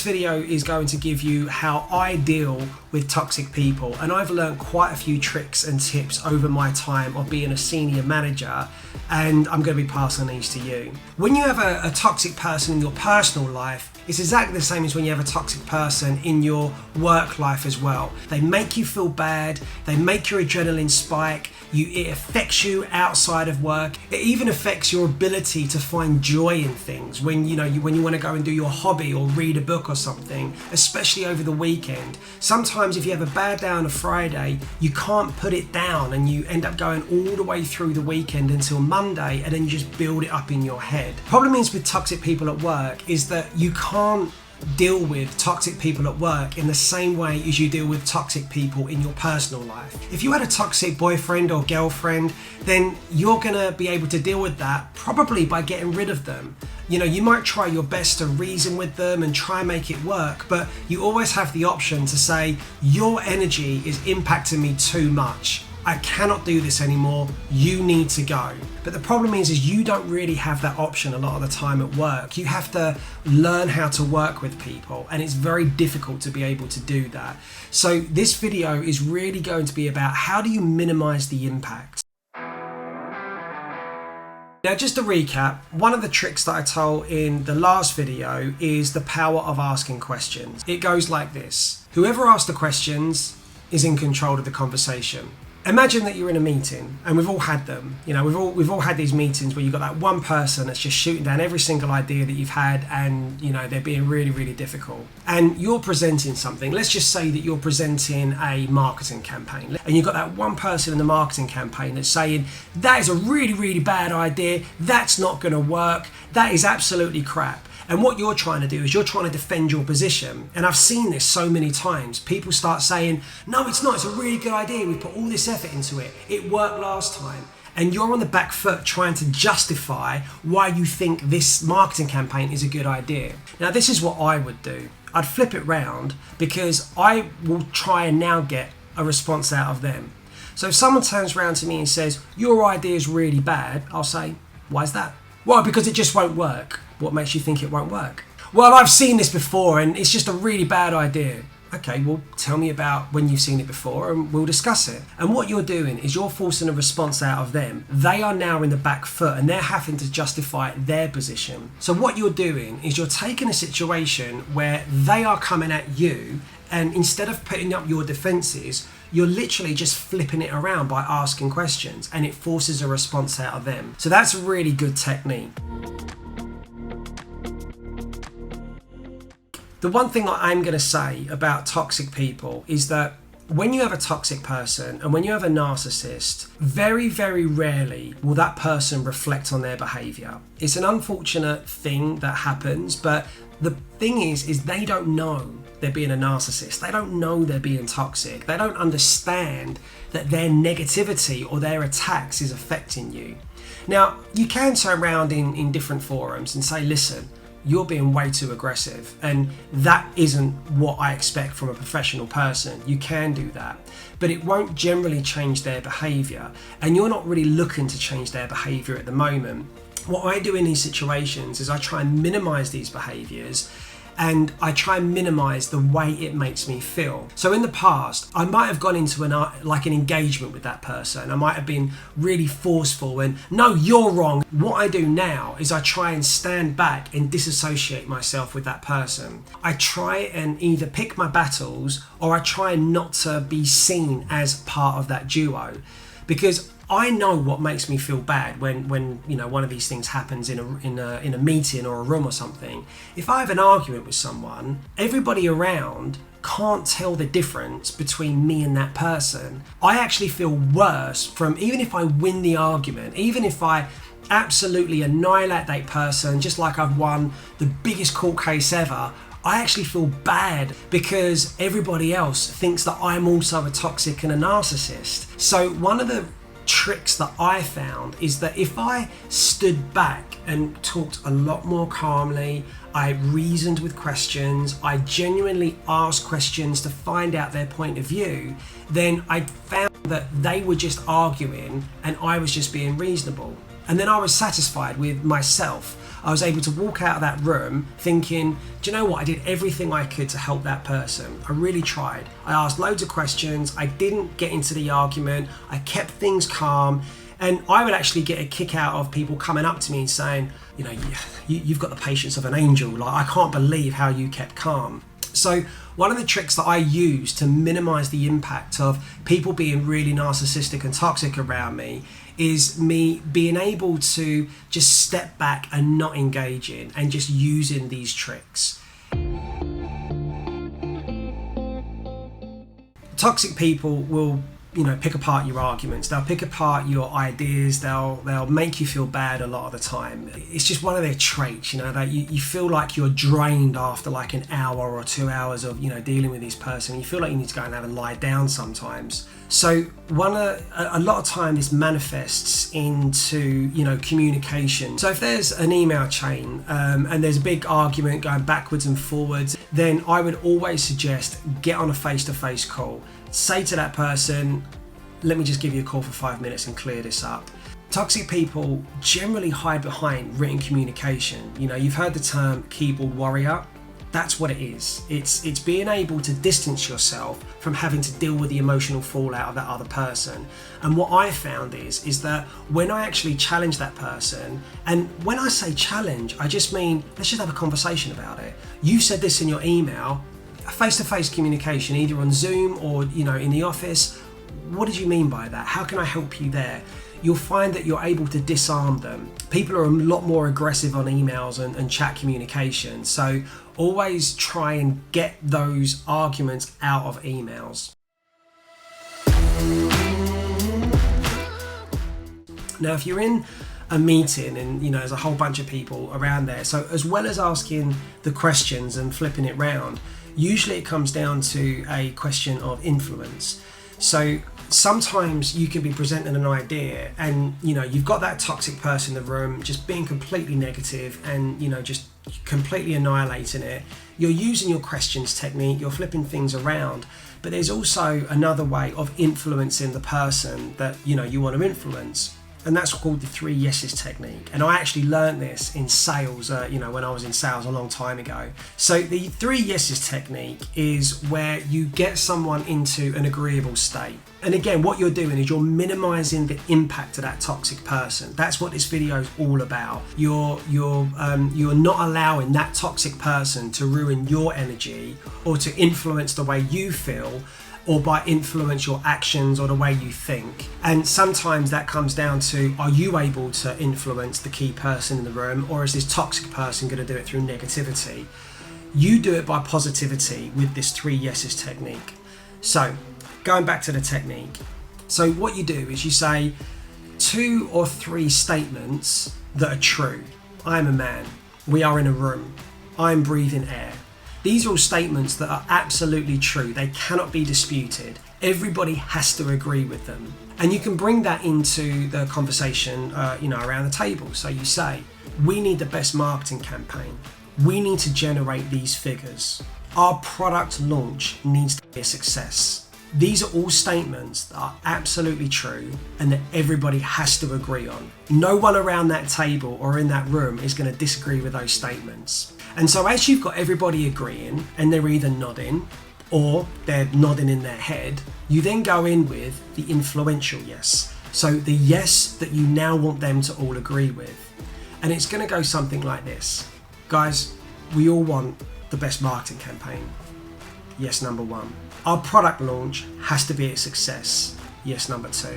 This video is going to give you how I deal with toxic people, and I've learned quite a few tricks and tips over my time of being a senior manager, and I'm going to be passing these to you. When you have a toxic person in your personal life, it's exactly the same as when you have a toxic person in your work life as well. They make you feel bad, they make your adrenaline spike, it affects you outside of work. It even affects your ability to find joy in things when you want to go and do your hobby or read a book or something, especially over the weekend. Sometimes if you have a bad day on a Friday, you can't put it down and you end up going all the way through the weekend until Monday, and then you just build it up in your head. Problem is with toxic people at work is that you can't deal with toxic people at work in the same way as you deal with toxic people in your personal life. If you had a toxic boyfriend or girlfriend, then you're gonna be able to deal with that probably by getting rid of them. You might try your best to reason with them and try and make it work, but you always have the option to say, your energy is impacting me too much. I cannot do this anymore, you need to go. But the problem is you don't really have that option a lot of the time at work. You have to learn how to work with people, and it's very difficult to be able to do that. So this video is really going to be about how do you minimize the impact. Now, just to recap, one of the tricks that I told in the last video is the power of asking questions. It goes like this: whoever asks the questions is in control of the conversation. Imagine that you're in a meeting, and we've all had them. We've all had these meetings where you've got that one person that's just shooting down every single idea that you've had, and they're being really, really difficult. And you're presenting something. Let's just say that you're presenting a marketing campaign, and you've got that one person in the marketing campaign that's saying, that is a really, really bad idea. That's not going to work. That is absolutely crap. And what you're trying to do is you're trying to defend your position. And I've seen this so many times. People start saying, no, it's not. It's a really good idea. We put all this effort into it. It worked last time. And you're on the back foot trying to justify why you think this marketing campaign is a good idea. Now, this is what I would do. I'd flip it round, because I will try and now get a response out of them. So if someone turns around to me and says, your idea is really bad, I'll say, why is that? Well, because it just won't work. What makes you think it won't work? Well, I've seen this before and it's just a really bad idea. Okay, well, tell me about when you've seen it before and we'll discuss it. And what you're doing is you're forcing a response out of them. They are now in the back foot and they're having to justify their position. So what you're doing is you're taking a situation where they are coming at you, and instead of putting up your defenses, you're literally just flipping it around by asking questions, and it forces a response out of them. So that's a really good technique. The one thing I'm going to say about toxic people is that when you have a toxic person and when you have a narcissist, very, very rarely will that person reflect on their behaviour. It's an unfortunate thing that happens, but the thing is they don't know they're being a narcissist. They don't know they're being toxic. They don't understand that their negativity or their attacks is affecting you. Now, you can turn around in different forums and say, listen, you're being way too aggressive, and that isn't what I expect from a professional person. You can do that, but it won't generally change their behaviour, and you're not really looking to change their behaviour at the moment. What I do in these situations is I try and minimise these behaviours, and I try and minimise the way it makes me feel. So in the past, I might have gone into an engagement with that person. I might have been really forceful and, no, you're wrong. What I do now is I try and stand back and disassociate myself with that person. I try and either pick my battles, or I try not to be seen as part of that duo, because I know what makes me feel bad when one of these things happens in a meeting or a room or something. If I have an argument with someone, everybody around can't tell the difference between me and that person. I actually feel worse from, even if I win the argument, even if I absolutely annihilate that person, just like I've won the biggest court case ever, I actually feel bad because everybody else thinks that I'm also a toxic and a narcissist. So one of the tricks that I found is that if I stood back and talked a lot more calmly, I reasoned with questions, I genuinely asked questions to find out their point of view, then I found that they were just arguing and I was just being reasonable. And then I was satisfied with myself. I was able to walk out of that room thinking, do you know what? I did everything I could to help that person. I really tried. I asked loads of questions. I didn't get into the argument. I kept things calm. And I would actually get a kick out of people coming up to me and saying, you know, you've got the patience of an angel. Like, I can't believe how you kept calm. So one of the tricks that I use to minimize the impact of people being really narcissistic and toxic around me is me being able to just step back and not engage in and just using these tricks. Toxic people will, you know, pick apart your arguments. They'll pick apart your ideas. They'll make you feel bad a lot of the time. It's just one of their traits, you know, that you feel like you're drained after like an hour or 2 hours of, you know, dealing with this person. You feel like you need to go and have a lie down sometimes. So a lot of time this manifests into, you know, communication. So if there's an email chain and there's a big argument going backwards and forwards, then I would always suggest get on a face-to-face call. Say to that person, let me just give you a call for 5 minutes and clear this up. Toxic people generally hide behind written communication. You know, you've heard the term keyboard warrior. That's what it is. It's being able to distance yourself from having to deal with the emotional fallout of that other person. And what I found is that when I actually challenge that person, and when I say challenge, I just mean, let's just have a conversation about it. You said this in your email. Face-to-face communication, either on Zoom or, you know, in the office. What did you mean by that? How can I help you there? You'll find that you're able to disarm them. People are a lot more aggressive on emails and chat communication. So always try and get those arguments out of emails. Now, if you're in a meeting and, you know, there's a whole bunch of people around there, so as well as asking the questions and flipping it round, usually it comes down to a question of influence. So sometimes you can be presenting an idea and, you know, you've got that toxic person in the room just being completely negative and, you know, just completely annihilating it. You're using your questions technique, you're flipping things around, but there's also another way of influencing the person that, you know, you want to influence. And that's called the 3 yeses technique. And I actually learned this in sales, you know, when I was in sales a long time ago. So the 3 yeses technique is where you get someone into an agreeable state. And again, what you're doing is you're minimizing the impact of that toxic person. That's what this video is all about. You're not allowing that toxic person to ruin your energy or to influence the way you feel, or by influence your actions or the way you think. And sometimes that comes down to, are you able to influence the key person in the room, or is this toxic person going to do it through negativity? You do it by positivity with this 3 yeses technique. So going back to the technique. So what you do is you say 2 or 3 statements that are true. I am a man. We are in a room. I am breathing air. These are all statements that are absolutely true. They cannot be disputed. Everybody has to agree with them. And you can bring that into the conversation, you know, around the table. So you say, we need the best marketing campaign. We need to generate these figures. Our product launch needs to be a success. These are all statements that are absolutely true and that everybody has to agree on. No one around that table or in that room is going to disagree with those statements. And so as you've got everybody agreeing and they're either nodding or they're nodding in their head, you then go in with the influential yes. So the yes that you now want them to all agree with. And it's going to go something like this. Guys, we all want the best marketing campaign. Yes, number 1. Our product launch has to be a success. Yes, number 2.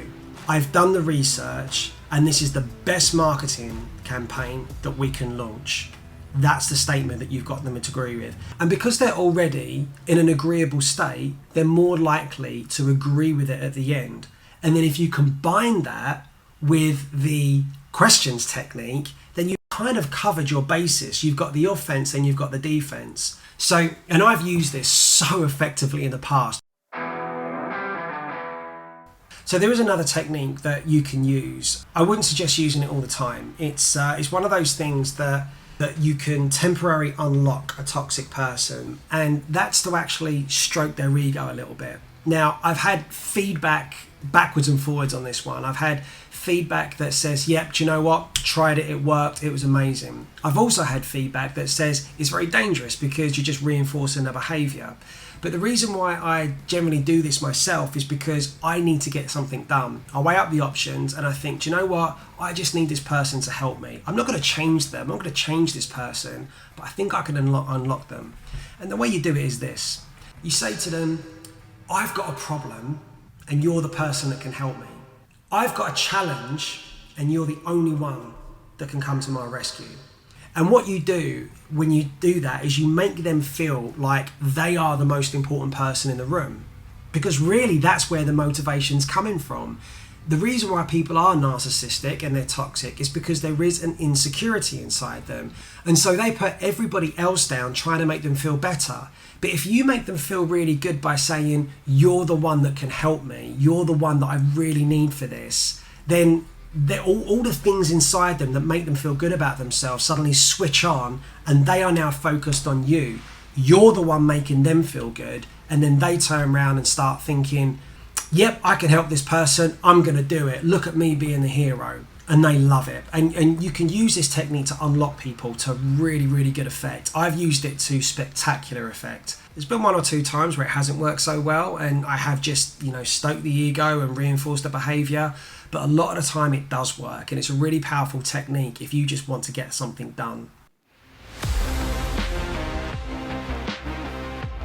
I've done the research and this is the best marketing campaign that we can launch. That's the statement that you've got them to agree with. And because they're already in an agreeable state, they're more likely to agree with it at the end. And then if you combine that with the questions technique, then you've kind of covered your basis. You've got the offense and you've got the defense. So, and I've used this so effectively in the past. So there is another technique that you can use. I wouldn't suggest using it all the time. It's one of those things that you can temporarily unlock a toxic person, and that's to actually stroke their ego a little bit. Now, I've had feedback backwards and forwards on this one. I've had feedback that says, yep, do you know what? Tried it, it worked, it was amazing. I've also had feedback that says it's very dangerous because you're just reinforcing the behaviour. But the reason why I generally do this myself is because I need to get something done. I weigh up the options and I think, do you know what? I just need this person to help me. I'm not going to change them. I'm not going to change this person, but I think I can unlock them. And the way you do it is this. You say to them, I've got a problem and you're the person that can help me. I've got a challenge and you're the only one that can come to my rescue. And what you do when you do that is you make them feel like they are the most important person in the room. Because really that's where the motivation's coming from. The reason why people are narcissistic and they're toxic is because there is an insecurity inside them. And so they put everybody else down trying to make them feel better. But if you make them feel really good by saying, you're the one that can help me, you're the one that I really need for this, then all the things inside them that make them feel good about themselves suddenly switch on and they are now focused on you. You're the one making them feel good. And then they turn around and start thinking, yep, I can help this person. I'm going to do it. Look at me being the hero. And they love it. And you can use this technique to unlock people to really, really good effect. I've used it to spectacular effect. There's been 1 or 2 times where it hasn't worked so well and I have just, stoked the ego and reinforced the behavior. But a lot of the time it does work and it's a really powerful technique if you just want to get something done.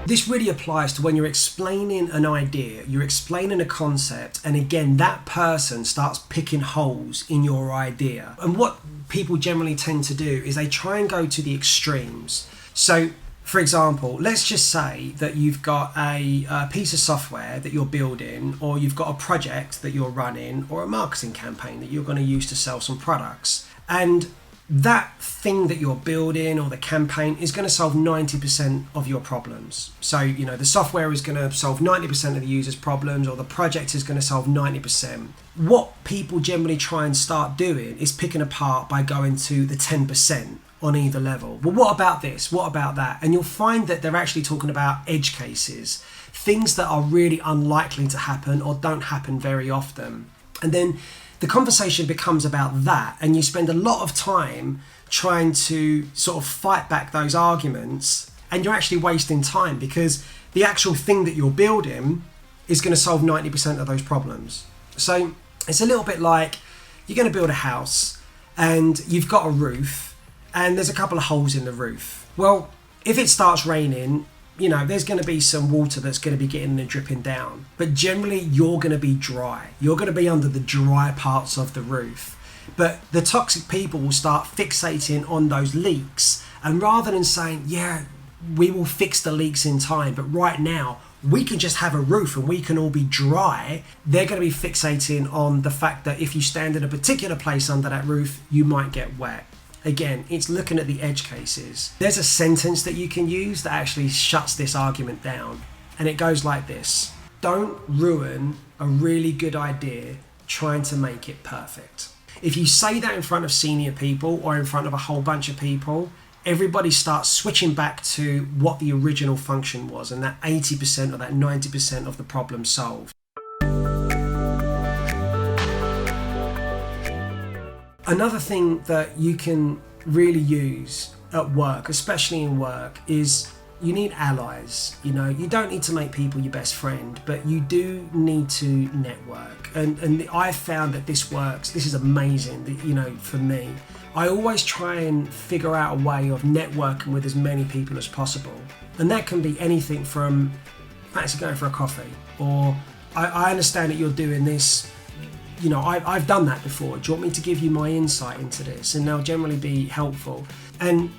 This really applies to when you're explaining an idea, you're explaining a concept, and again, that person starts picking holes in your idea. And what people generally tend to do is they try and go to the extremes. So, for example, let's just say that you've got a piece of software that you're building, or you've got a project that you're running, or a marketing campaign that you're going to use to sell some products. And that thing that you're building or the campaign is going to solve 90% of your problems. So, the software is going to solve 90% of the user's problems, or the project is going to solve 90%. What people generally try and start doing is picking apart by going to the 10% on either level. Well, what about this? What about that? And you'll find that they're actually talking about edge cases, things that are really unlikely to happen or don't happen very often. And then the conversation becomes about that, and you spend a lot of time trying to sort of fight back those arguments, and you're actually wasting time because the actual thing that you're building is going to solve 90% of those problems. So it's a little bit like you're going to build a house and you've got a roof and there's a couple of holes in the roof. Well, if it starts raining, there's going to be some water that's going to be getting and dripping down. But generally, you're going to be dry. You're going to be under the dry parts of the roof. But the toxic people will start fixating on those leaks. And rather than saying, yeah, we will fix the leaks in time, but right now, we can just have a roof and we can all be dry, they're going to be fixating on the fact that if you stand in a particular place under that roof, you might get wet. Again, it's looking at the edge cases. There's a sentence that you can use that actually shuts this argument down. And it goes like this. Don't ruin a really good idea trying to make it perfect. If you say that in front of senior people or in front of a whole bunch of people, everybody starts switching back to what the original function was, and that 80% or that 90% of the problem solved. Another thing that you can really use at work, especially in work, is you need allies. You don't need to make people your best friend, but you do need to network. And I've found that this works. This is amazing, for me. I always try and figure out a way of networking with as many people as possible. And that can be anything from fancy going for a coffee, or I understand that you're doing this. I've done that before. Do you want me to give you my insight into this? And they'll generally be helpful. And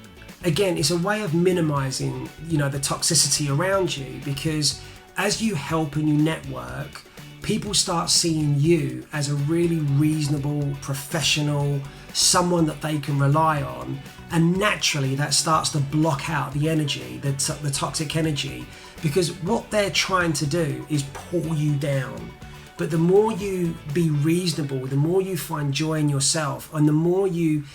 again, it's a way of minimizing, the toxicity around you, because as you help and you network, people start seeing you as a really reasonable, professional, someone that they can rely on. And naturally that starts to block out the energy, the toxic energy, because what they're trying to do is pull you down. But the more you be reasonable, the more you find joy in yourself, and the more you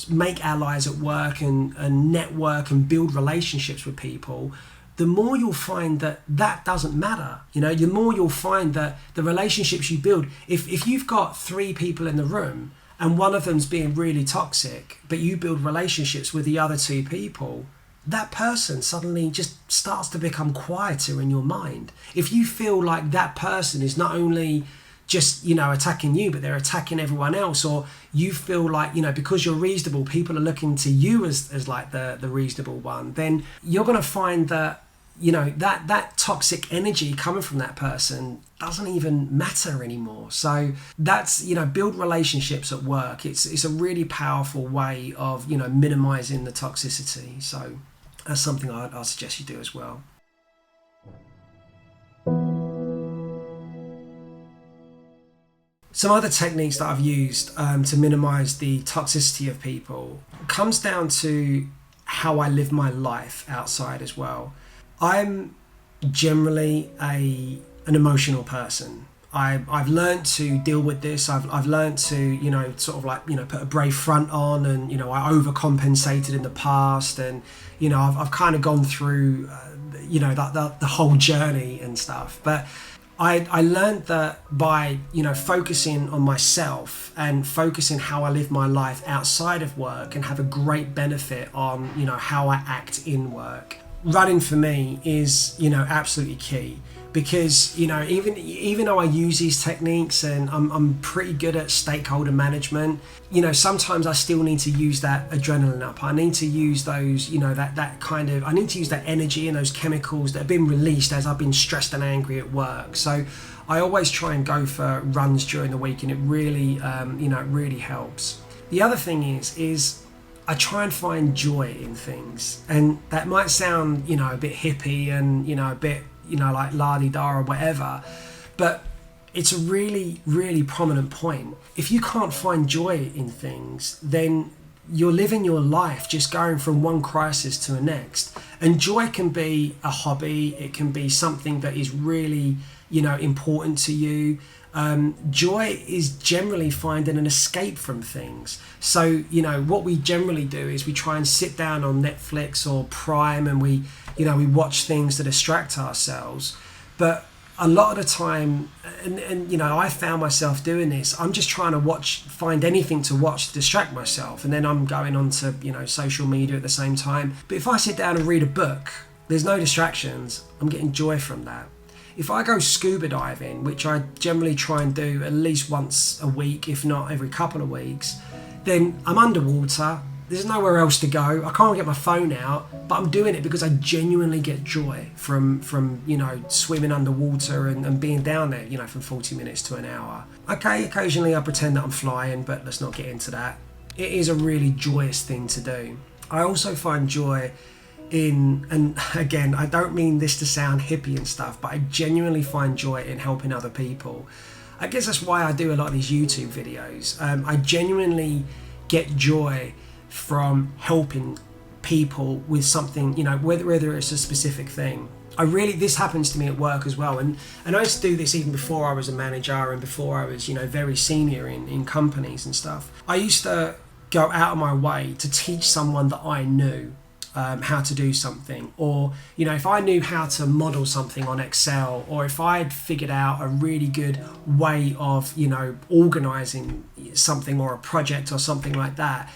make allies at work and network and build relationships with people, the more you'll find that that doesn't matter. The more you'll find that the relationships you build, if you've got 3 people in the room and one of them's being really toxic, but you build relationships with the other 2 people, that person suddenly just starts to become quieter in your mind. If you feel like that person is not only just attacking you, but they're attacking everyone else, or you feel like because you're reasonable, people are looking to you as like the reasonable one, then you're going to find that that toxic energy coming from that person doesn't even matter anymore. So that's build relationships at work. It's a really powerful way of minimizing the toxicity. So that's something I'd suggest you do as well. Some other techniques that I've used to minimize the toxicity of people comes down to how I live my life outside as well. I'm generally an emotional person. I've learned to deal with this. I've learned to put a brave front on, and I overcompensated in the past, and I've kind of gone through the whole journey and stuff. But I learned that by focusing on myself and focusing how I live my life outside of work and have a great benefit on how I act in work. Running for me is absolutely key, because even though I use these techniques and I'm pretty good at stakeholder management, sometimes I still need to use that adrenaline up. I need to use those I need to use that energy and those chemicals that have been released as I've been stressed and angry at work. So I always try and go for runs during the week, and it really it really helps. The other thing is I try and find joy in things, and that might sound a bit hippie and a bit like la-di-da or whatever, but it's a really, really prominent point. If you can't find joy in things, then you're living your life just going from one crisis to the next. And joy can be a hobby, it can be something that is really important to you. Joy is generally finding an escape from things. So what we generally do is we try and sit down on Netflix or Prime, and we watch things to distract ourselves. But a lot of the time, and I found myself doing this, I'm just trying to find anything to watch to distract myself, and then I'm going on to social media at the same time. But if I sit down and read a book, there's no distractions, I'm getting joy from that. If I go scuba diving, which I generally try and do at least once a week, if not every couple of weeks, then I'm underwater, there's nowhere else to go, I can't get my phone out, but I'm doing it because I genuinely get joy from swimming underwater and being down there, from 40 minutes to an hour. Okay, occasionally I pretend that I'm flying, but let's not get into that. It is a really joyous thing to do. I also find joy in, and again, I don't mean this to sound hippie and stuff, but I genuinely find joy in helping other people. I guess that's why I do a lot of these YouTube videos. I genuinely get joy from helping people with something, whether it's a specific thing. This happens to me at work as well, and I used to do this even before I was a manager and before I was very senior in companies and stuff. I used to go out of my way to teach someone that I knew how to do something, or if I knew how to model something on Excel, or if I had figured out a really good way of organizing something or a project or something like that,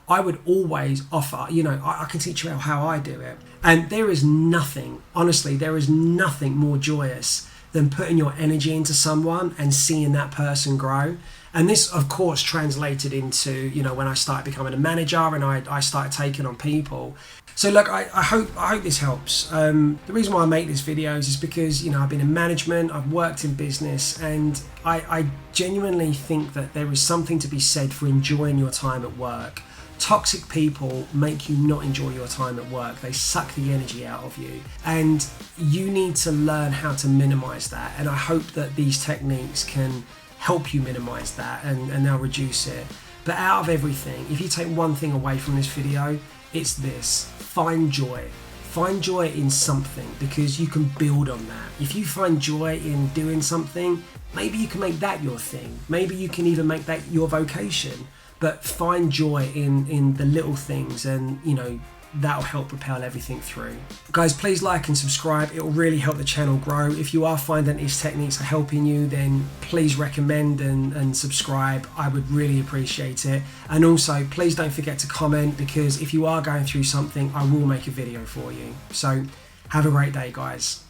I would always offer, I can teach you how I do it. And there is nothing, honestly, there is nothing more joyous than putting your energy into someone and seeing that person grow. And this, of course, translated into, when I started becoming a manager and I started taking on people. So look, I hope this helps. The reason why I make these videos is because, I've been in management, I've worked in business, and I genuinely think that there is something to be said for enjoying your time at work. Toxic people make you not enjoy your time at work. They suck the energy out of you, and you need to learn how to minimize that. And I hope that these techniques can help you minimize that and they'll reduce it. But out of everything, if you take one thing away from this video, it's this: find joy. Find joy in something, because you can build on that. If you find joy in doing something, maybe you can make that your thing. Maybe you can even make that your vocation. But find joy in the little things, and that'll help propel everything through. Guys, please like and subscribe. It will really help the channel grow. If you are finding these techniques are helping you, then please recommend and subscribe. I would really appreciate it. And also, please don't forget to comment, because if you are going through something, I will make a video for you. So have a great day, guys.